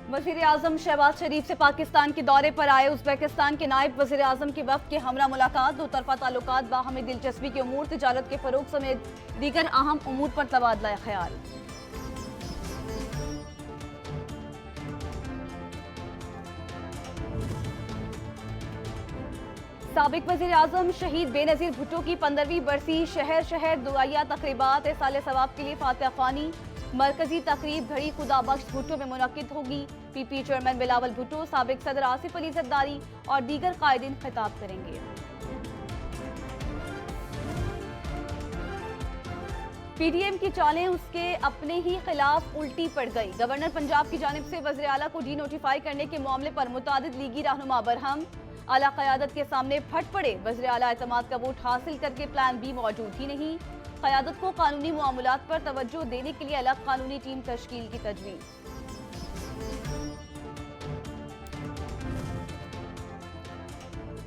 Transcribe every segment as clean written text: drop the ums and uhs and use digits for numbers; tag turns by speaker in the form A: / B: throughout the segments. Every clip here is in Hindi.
A: वज़ीर आज़म शहबाज शरीफ से पाकिस्तान के दौरे पर आए उज़्बेकिस्तान के नायब वज़ीर आज़म के वफ़द की हमरा मुलाकात। दो तरफ़ा ताल्लुकात, बाहमी दिलचस्पी के उमूर, तिजारत के फ़रोग़ समेत दीगर अहम उमूर पर तबादला ख्याल। साबिक वज़ीर आज़म शहीद बेनज़ीर भुट्टो की 15वीं बरसी शहर शहर दुआया तक़रीबात साले सवाब के लिए फातिहा ख़्वानी। मरकजी तकरीब घड़ी खुदा बख्श भुट्टो में मुनक्किद होगी। पीपी चेयरमैन बिलावल भुट्टो, साबिक सदर आसिफ अली ज़रदारी और दीगर कायदीन खिताब करेंगे। पीडीएम की चालें उसके अपने ही खिलाफ उल्टी पड़ गई। गवर्नर पंजाब की जानिब से वज़ीर आला को डी नोटिफाई करने के मामले पर मुतादिद लीगी रहनुमा बरहम। आला क़यादत के सामने फट पड़े। वज़ीर आला एतमाद का वोट हासिल करके प्लान बी मौजूद ही नहीं। क़यादत को कानूनी मामलात पर तवज्जो देने के लिए अलग कानूनी टीम तश्कील की तजवीज़।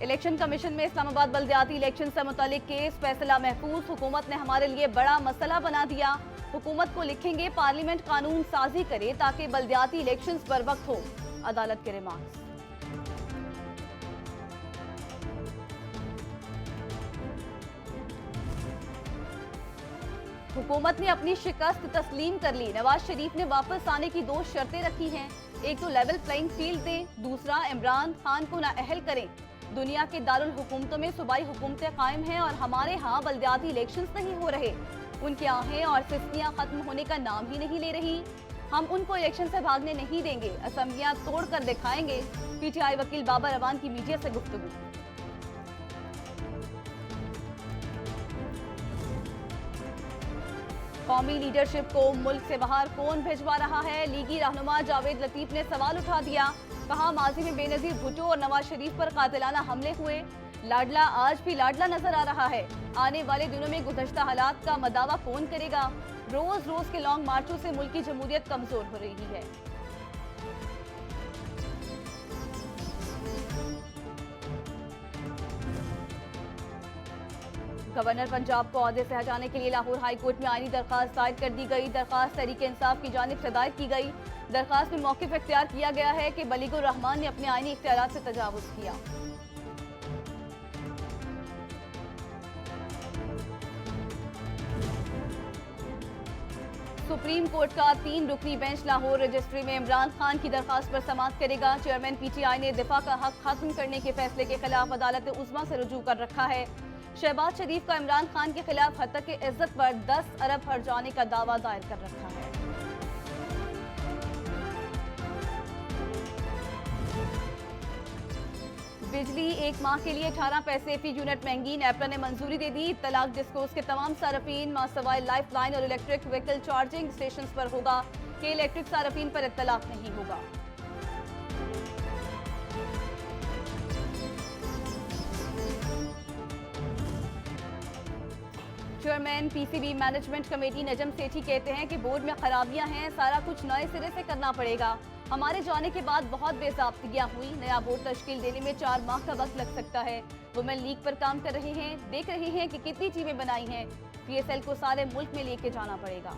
A: इलेक्शन कमीशन में इस्लामाबाद बल्दियाती इलेक्शन से मुतालिक केस, फैसला महफूज। हुकूमत ने हमारे लिए बड़ा मसला बना दिया। हुकूमत को लिखेंगे पार्लियामेंट कानून साजी करे ताकि बल्दियाती इलेक्शन बर वक्त हो। अदालत के रिमार्क्स। हुकूमत ने अपनी शिकस्त तस्लीम कर ली। नवाज शरीफ ने वापस आने की दो शर्तें रखी हैं। एक तो लेवल प्लेइंग फील्ड दें, दूसरा इमरान खान को नाअहल करें। दुनिया के दारुल हुकूमतों में सूबाई हुकूमतें कायम हैं और हमारे यहाँ बल्दियाती इलेक्शंस नहीं हो रहे। उनकी आहें और सिस्तियाँ खत्म होने का नाम ही नहीं ले रही। हम उनको इलेक्शन से भागने नहीं देंगे, असम्बलियाँ तोड़ कर दिखाएंगे। पीटीआई वकील बाबर अवान की मीडिया से गुफ्तगू। कौमी लीडरशिप को मुल्क से बाहर कौन भिजवा रहा है? लीगी रहनुमा जावेद लतीफ ने सवाल उठा दिया। कहा, माजी में बेनजीर भुट्टो और नवाज शरीफ पर कातिलाना हमले हुए। लाडला आज भी लाडला नजर आ रहा है। आने वाले दिनों में गुज़श्ता हालात का मदावा कौन करेगा? रोज रोज के लॉन्ग मार्चों से मुल्क की जमहूरियत कमजोर हो रही है। गवर्नर पंजाब को ओहदे से हटाने के लिए लाहौर हाई कोर्ट में आईनी दरखास्त दायर कर दी गई। दरखास्त तहरीक इंसाफ की जानिब से दायर की गई। दरखास्त में मौक़िफ़ इख्तियार किया गया है कि बलीगुर रहमान ने अपने आईनी इख्तियारात से तजावुज़ किया। सुप्रीम कोर्ट का 3 रुकनी बेंच लाहौर रजिस्ट्री में इमरान खान की दरखास्त पर समाअत करेगा। चेयरमैन पीटीआई ने दिफा का हक खत्म करने के फैसले के खिलाफ अदालत उज़्मा से रुजू कर रखा है। शहबाज शरीफ का इमरान खान के खिलाफ हत्या के इज्जत पर 10 अरब हर्जाने का दावा दायर कर रखा है। बिजली 1 माह के लिए 18 पैसे फी यूनिट महंगी। नेपरा ने मंजूरी दे दी। तलाक डिस्कोस के तमाम सार्फिन मासवाए लाइफ लाइन और इलेक्ट्रिक व्हीकल चार्जिंग स्टेशन पर होगा कि इलेक्ट्रिक सार्फिन पर इत्तलाक नहीं होगा। Chairman PCB management committee Najam Sethi कहते हैं कि बोर्ड में खराबियां हैं, सारा कुछ नए सिरे से करना पड़ेगा। हमारे जाने के बाद बहुत बेज़ाब्तियां हुई। नया बोर्ड तश्कील देने में 4 माह का वक्त लग सकता है। वुमेन लीग पर काम कर रहे हैं, देख रहे हैं कि कितनी टीमें बनाई हैं। पीएसएल को सारे मुल्क में लेके जाना पड़ेगा।